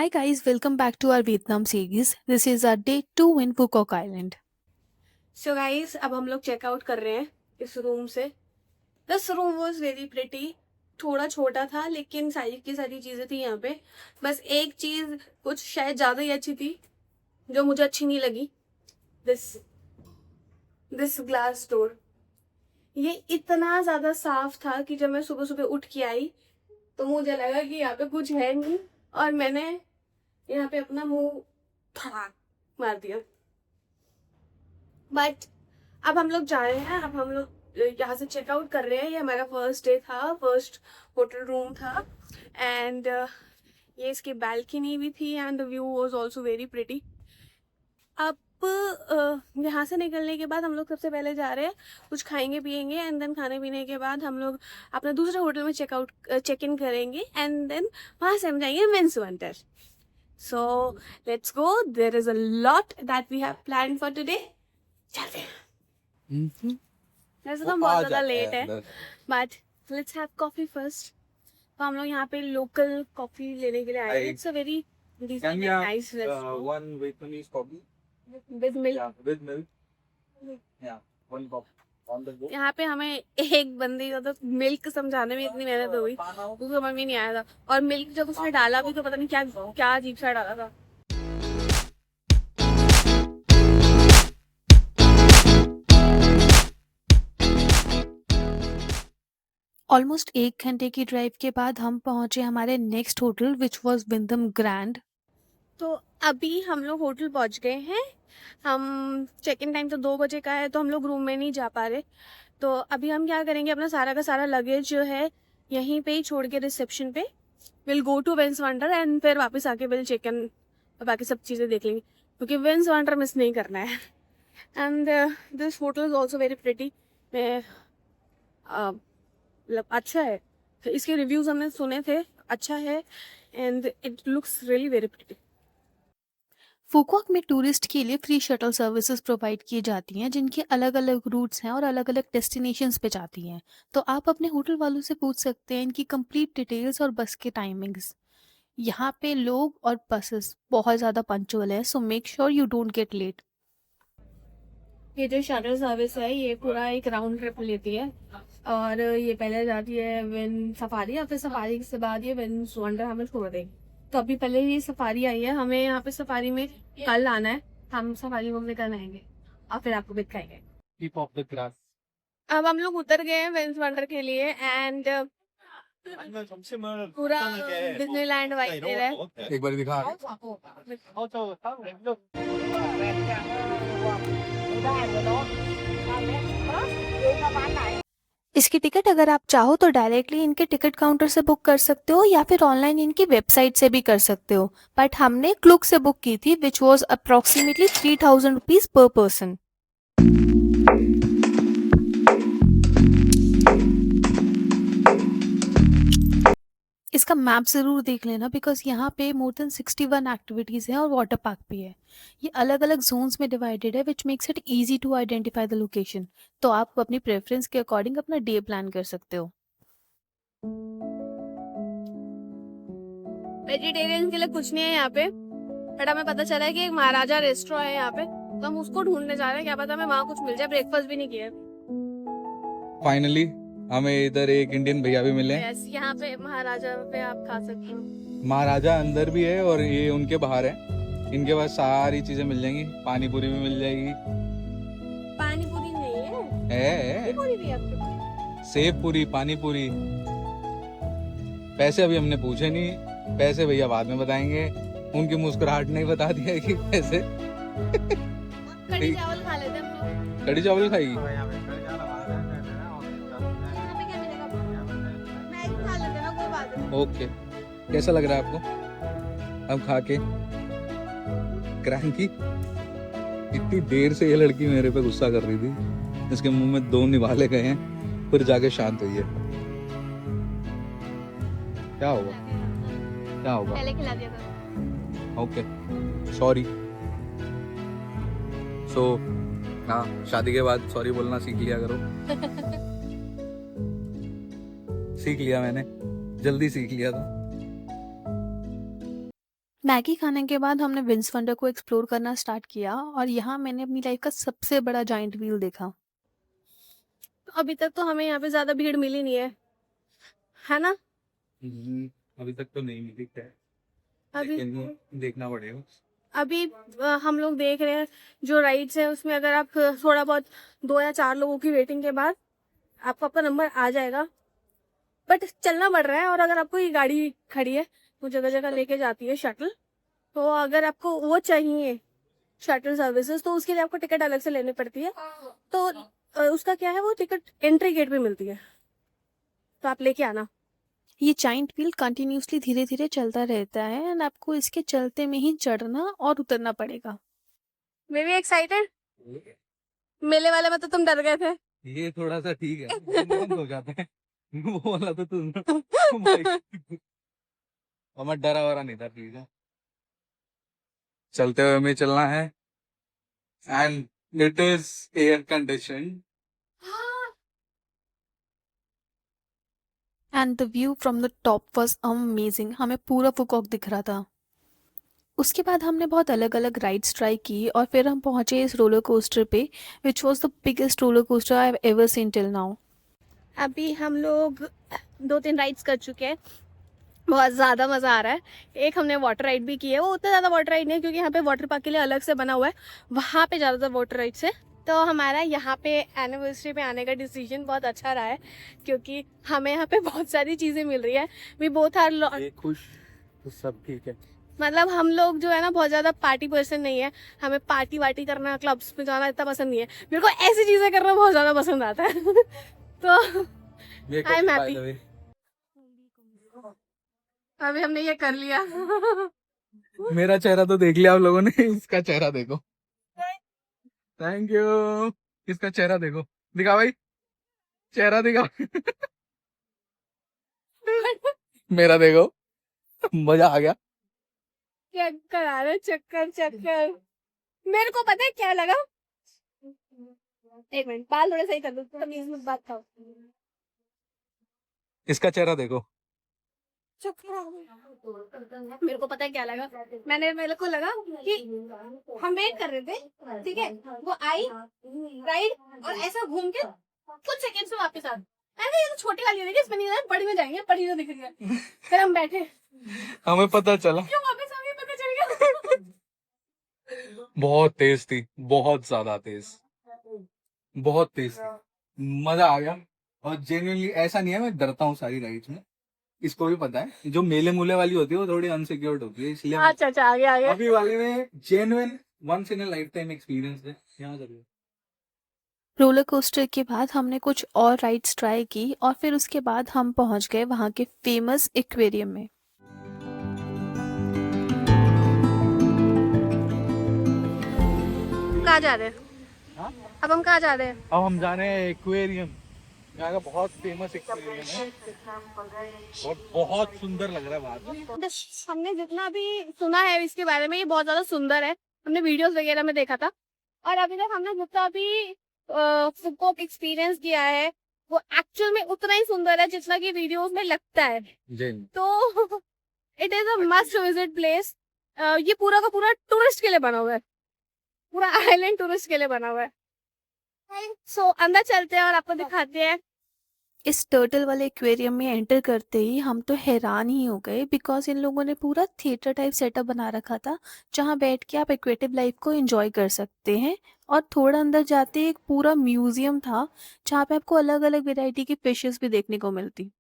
Hi guys, welcome back to our Vietnam series. This is our day 2 in Phuoc Island. So guys अब हम लोग checkout कर रहे हैं इस रूम से. This room was very pretty. थोड़ा छोटा था लेकिन सारी की सारी चीजें थी यहाँ पे. बस एक चीज कुछ शायद ज्यादा ही अच्छी थी जो मुझे अच्छी नहीं लगी. This this glass door. ये इतना ज्यादा साफ था कि जब मैं सुबह सुबह उठ के आई तो मुझे लगा कि यहाँ पे कुछ है नहीं और मैंने यहाँ पे अपना मुंह फड़ाक मार दिया. बट अब हम लोग जा रहे हैं. अब हम लोग यहाँ से चेकआउट कर रहे हैं. ये हमारा फर्स्ट डे था, फर्स्ट होटल रूम था. एंड ये इसकी बालकनी भी थी and the view was also very pretty. अब यहाँ से निकलने के बाद हम लोग सबसे पहले जा रहे हैं कुछ खाएंगे पिएंगे एंड देन खाने पीने के बाद हम लोग अपना दूसरे होटल में चेक इन करेंगे एंड देन वहाँ से हम जाएंगे विंस वंडर. So let's go. There is a lot that we have planned for today. चलते हैं. वैसे तो बहुत ज्यादा लेट है but let's have coffee first. तो हम लोग यहाँ पे लोकल कॉफी लेने के लिए आए हैं. It's a very nice restaurant. One Vietnamese coffee. With milk. Yeah, with milk. Yeah, one cup on the go. यहाँ पे हमें एक बंदी को तो मिल्क समझाने में इतनी मेहनत हो गई, उसको समझ में नहीं आया था. और मिल्क जब उसने डाला भी तो पता नहीं क्या क्या अजीब सा डाला था. ऑलमोस्ट 1 घंटे की ड्राइव के बाद हम पहुंचे हमारे next hotel which was Wyndham Grand. तो अभी हम लोग होटल पहुंच गए हैं. हम चेक इन टाइम तो 2 बजे का है तो हम लोग रूम में नहीं जा पा रहे. तो अभी हम क्या करेंगे, अपना सारा का सारा लगेज जो है यहीं पे ही छोड़ के रिसेप्शन पे विल गो टू विंस वंडर एंड फिर वापस आके विल चेक इन और बाकी सब चीज़ें देख लेंगे क्योंकि विंस वंडर मिस नहीं करना है. And this hotel is also very pretty. मैं मतलब अच्छा है. इसके रिव्यूज हमने सुने थे, अच्छा है and it looks really very pretty. Fukuoka में टूरिस्ट के लिए फ्री शटल सर्विसेज प्रोवाइड की जाती हैं जिनके अलग अलग रूट्स हैं और अलग अलग डेस्टिनेशंस पे जाती हैं. तो आप अपने होटल वालों से पूछ सकते हैं इनकी कंप्लीट डिटेल्स और बस के टाइमिंग्स. यहाँ पे लोग और बसेस बहुत ज़्यादा पंक्चुअल है, so make sure you don't get late. ये जो शटल सर्विस है ये पूरा एक राउंड ट्रिप लेती है और ये पहले जाती है विन सफारी और फिर सफारी के बाद ये विन वंडर हमें छोड़ देगी. तो अभी पहले ये सफारी आई है, हमें यहाँ पे सफारी में कल आना है. हम सफारी घूमने कल आएंगे और फिर आपको दिखाएंगे. Keep off the grass. अब हम लोग उतर गए हैं विंस वंडर के लिए एंड पूरा डिज्नीलैंड वाइब दे रहा है. एक बार दिखा. इसकी टिकट अगर आप चाहो तो डायरेक्टली इनके टिकट काउंटर से बुक कर सकते हो या फिर ऑनलाइन इनकी वेबसाइट से भी कर सकते हो. बट हमने क्लूक से बुक की थी which was approximately 3000 rupees per person. इसका मैप ज़रूर देख लेना बिकॉज यहाँ पे मोर देन 61 एक्टिविटीज़ हैं और वाटर पार्क भी है. ये अलग अलग जोन्स में डिवाइडेड है which makes it easy to identify the location. तो आप अपनी प्रेफरेंस के अकॉर्डिंग अपना डे प्लान कर सकते हो. वेजिटेरियन के लिए कुछ नहीं है यहाँ पे बट हमें पता चला है कि एक महाराजा रेस्टोरेंट है यहाँ पे तो हम उसको ढूंढने जा रहे हैं. क्या पता हमें वहाँ कुछ मिल जाए. ब्रेकफास्ट भी नहीं किया. फाइनली हमें इधर एक इंडियन भैया भी मिले. यस, यहाँ पे महाराजा पे आप खा सकते हो. महाराजा अंदर भी है और ये उनके बाहर है. इनके पास सारी चीजें मिल जाएंगी. पानी पूरी भी मिल जाएगी. पानी पूरी नहीं है, है पूरी भी है आपके पास. सेव पूरी, पानी पूरी. पैसे अभी हमने पूछे नहीं. पैसे भैया बाद में बताएंगे. उनकी मुस्कुराहट नहीं बता दिया कि पैसे. कढ़ी चावल खा लेते हम लोग. कढ़ी चावल खाएगी. मैगी खा लेते ना, कोई बात नहीं. ओके. कैसा लग रहा है आपको अब खा के? क्रैंकी. इतनी देर से ये लड़की मेरे पे गुस्सा कर रही थी. इसके मुंह में 2 निवाले गए हैं फिर जाके शांत हुई है. क्या होगा? क्या होगा? पहले खिला दिया था. Okay, sorry. सो हाँ, शादी के बाद सॉरी बोलना सीख लिया करो. सीख लिया मैंने, जल्दी सीख लिया था. मैगी खाने के बाद हमने विंस वंडर को एक्सप्लोर करना स्टार्ट किया और यहाँ मैंने अपनी लाइफ का सबसे बड़ा जाइंट व्हील देखा। अभी तक तो हमें यहाँ पे ज्यादा भीड़ मिली नहीं है ना? अभी तक तो नहीं मिली है, अभी लेकिन देखना पड़ेगा। अभी हम लोग देख रहे हैं जो राइड्स है उसमें अगर आप थोड़ा बहुत 2 या 4 लोगों की वेटिंग के बाद आपको आपका नंबर आ जाएगा, बट चलना पड़ रहा है। और अगर आपको ये गाड़ी खड़ी है वो जगह जगह लेके जाती है शटल, तो अगर आपको वो चाहिए शटल सर्विसेज तो उसके लिए आपको टिकट अलग से लेनी पड़ती है। तो उसका क्या है, वो टिकट एंट्री गेट पे मिलती है, तो आप लेके आना। ये जाइंट व्हील कंटिन्यूसली धीरे धीरे चलता रहता है एंड आपको इसके चलते में ही चढ़ना और उतरना पड़ेगा। May be excited. मेले वाले में तो तुम डर गए थे। ये थोड़ा सा ठीक है, बंद हो जाता है। वो वाला तो तुम और मैं डरा वरा नहीं था, ठीक है। चलते हुए हमें चलना है and it is air condition. And the view from the top was amazing. हमें पूरा फुकॉक दिख रहा था। उसके बाद हमने बहुत अलग अलग राइड्स ट्राई की और फिर हम पहुंचे इस रोलर कोस्टर पे, which was the biggest roller coaster I have ever seen till now. अभी हम लोग 2-3 राइड्स कर चुके हैं, बहुत ज़्यादा मज़ा आ रहा है। एक हमने वाटर राइड भी की है, वो उतना ज़्यादा वाटर राइड नहीं है क्योंकि यहाँ पे वाटर पार्क के लिए अलग से बना हुआ है, वहाँ पे ज़्यादातर वाटर राइड्स है। तो हमारा यहाँ पे एनिवर्सरी पे आने का डिसीजन बहुत अच्छा रहा है क्योंकि हमें यहाँ पे बहुत सारी चीज़ें मिल रही है। वी बोथ आर खुश, तो सब ठीक है। मतलब हम लोग जो है ना बहुत ज़्यादा पार्टी पर्सन नहीं है, हमें पार्टी वार्टी करना, क्लब्स में जाना इतना पसंद नहीं है। मेरे को ऐसी चीज़ें करना बहुत ज़्यादा पसंद आता है। तो आई एम हैप्पी। अभी हमने ये कर लिया। मेरा चेहरा तो देख लिया आप लोगों ने, इसका चेहरा देखो। Thank you. इसका चेहरा देखो, दिखा भाई, चेहरा दिखा। मेरा देखो, मजा आ गया। चक्कर आ रहा है, चक्कर चक्कर। मेरे को पता है क्या लगा, एक मिनट बाल थोड़े सही कर दो, तमीज में बात खाओ। इसका चेहरा देखो। मेरे को पता है क्या लगा, मेरे को लगा कि हम वेट कर रहे थे, ठीक है, वो आई राइड और ऐसा घूम के कुछ सेकंड्स में वापस आ गई। अरे ये तो छोटी वाली है, इसमें नहीं, बड़ी में जाएंगे, बड़ी में दिख रही है। फिर हम बैठे, हमें पता चला क्यों वापस आ गई, पता चल गया। बहुत तेज थी, बहुत ज्यादा तेज, बहुत तेज थी। मजा आ गया। और जेन्युइनली ऐसा नहीं है मैं डरता हूँ सारी राइड्स में, इसको भी पता है जो मेले मूले वाली होती है वो थोड़ी अनसिक्योर्ड होती है, इसलिए अच्छा आगे आगे। अभी वाले में genuine once in a life time experience है। यहाँ जरूर रोलर कोस्टर के बाद हमने कुछ और राइड्स ट्राई की और फिर उसके बाद हम पहुंच गए वहाँ के फेमस एक्वेरियम में। कहाँ जा रहे हैं? अब हम कहाँ जा रहे हैं? अब हम जा रहे हैं एक्वेरियम। यहाँ का बहुत फेमस एक्वेरियम है और बहुत सुंदर लग रहा है बाहर। हमने जितना भी सुना है इसके बारे में, ये बहुत ज्यादा सुंदर है, हमने वीडियोस वगैरह में देखा था। और अभी तक हमने जितना भी फुकॉक एक्सपीरियंस किया है वो एक्चुअल में उतना ही सुंदर है जितना कि वीडियोस में लगता है। तो it is a must visit place. ये पूरा का पूरा टूरिस्ट के लिए बना हुआ है, पूरा आइलैंड टूरिस्ट के लिए बना हुआ है। सो अंदर चलते हैं और आपको दिखाते हैं। इस टर्टल वाले एक्वेरियम में एंटर करते ही हम तो हैरान ही हो गए, बिकॉज इन लोगों ने पूरा थिएटर टाइप सेटअप बना रखा था जहाँ बैठ के आप एक्वेटिव लाइफ को एंजॉय कर सकते हैं। और थोड़ा अंदर जाते ही एक पूरा म्यूजियम था जहाँ पे आपको अलग अलग वेराइटी की फिशेस भी देखने को मिलती।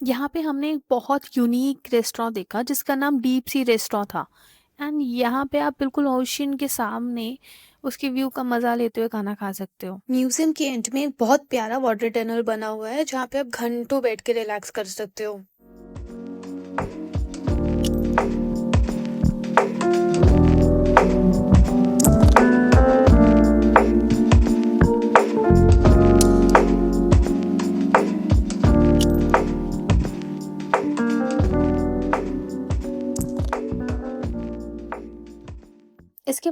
यहाँ पे हमने एक बहुत यूनिक रेस्टोरेंट देखा जिसका नाम डीप सी रेस्टोरेंट था। एंड यहाँ पे आप बिल्कुल ओशन के सामने उसके व्यू का मज़ा लेते हुए खाना खा सकते हो। म्यूजियम के एंड में एक बहुत प्यारा वाटर टनल बना हुआ है जहाँ पे आप घंटों बैठ के रिलैक्स कर सकते हो।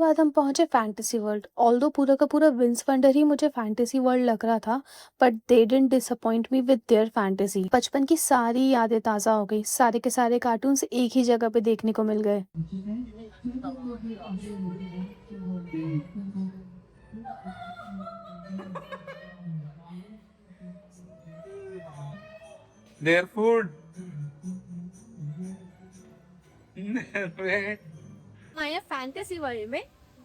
बाद हम पहुंचे फैंटेसी वर्ल्ड। ऑल्दो पूरा का पूरा विंस वंडर ही मुझे फैंटेसी वर्ल्ड लग रहा था, but they didn't disappoint me with their fantasy. बचपन की सारी यादें ताज़ा हो गई, सारे के सारे कार्टून्स एक ही जगह पे देखने को मिल गए। देयर फूड आए फैंटेसी वर्ल्ड में,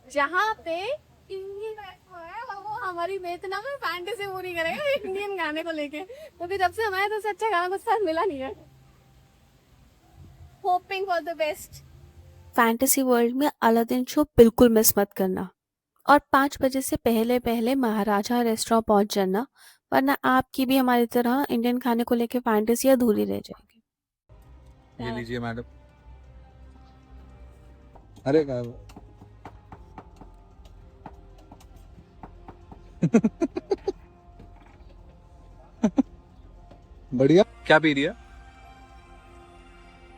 जहाँ पे इंडियन बैठा है और वो हमारी वेतना में फैंटेसी पूरी करेगा इंडियन गाने को लेके, क्योंकि जब से हमारे तो अच्छा गाना कुछ साथ मिला नहीं है। Hoping for the best. Fantasy world में अलादीन शो बिल्कुल मिस मत करना, और 5 बजे से पहले पहले महाराजा रेस्टोरेंट पहुंच जाना, वरना आपकी भी हमारी तरह इंडियन खाने को लेके फैंटेसी अधूरी रह जाएगी। ये लीजिए मैडम। अरे क्या बढ़िया। क्या पी रही है?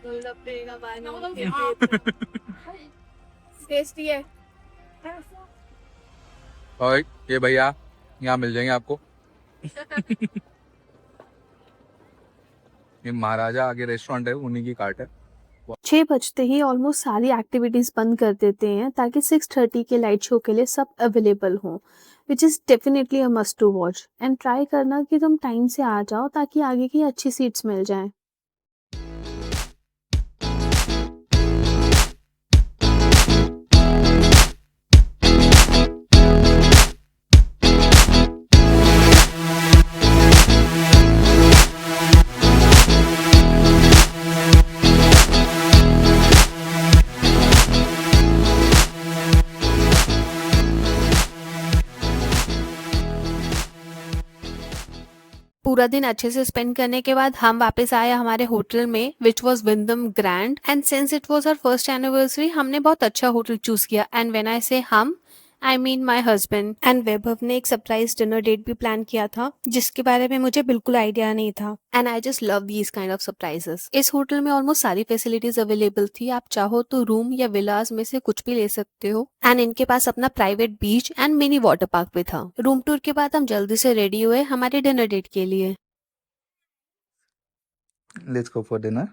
गोलगप्पे का पानी टेस्टी है। और ये भैया यहाँ मिल जाएंगे आपको। ये महाराजा आगे रेस्टोरेंट है, उन्हीं की कार्ट है। 6 बजते ही ऑलमोस्ट सारी एक्टिविटीज़ बंद कर देते हैं ताकि 6:30 के लाइट शो के लिए सब अवेलेबल हों, which is definitely a must to watch. And try करना कि तुम टाइम से आ जाओ ताकि आगे की अच्छी सीट्स मिल जाएं। पूरा दिन अच्छे से स्पेंड करने के बाद हम वापस आए हमारे होटल में, which was Wyndham Grand. And since it was our first anniversary, हमने बहुत अच्छा होटल चूज किया। एंड व्हेन आई से हम, I mean my husband and Vaibhav ने एक सरप्राइज डिनर डेट भी प्लान किया था, जिसके बारे में मुझे बिल्कुल आइडिया नहीं था। And I just love these kind of surprises. इस होटल में ऑलमोस्ट सारी फैसिलिटीज अवेलेबल थी, आप चाहो तो रूम या विलास में से कुछ भी ले सकते हो। एंड इनके पास अपना private beach and mini water park भी था। रूम टूर के बाद हम जल्दी से रेडी हुए हमारे डिनर डेट के लिए। Let's go for dinner.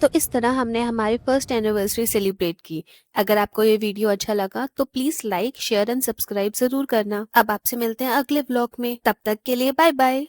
तो इस तरह हमने हमारी फर्स्ट एनिवर्सरी सेलिब्रेट की। अगर आपको ये वीडियो अच्छा लगा तो please like, share and subscribe जरूर करना। अब आपसे मिलते हैं अगले व्लॉग में, तब तक के लिए बाय बाय।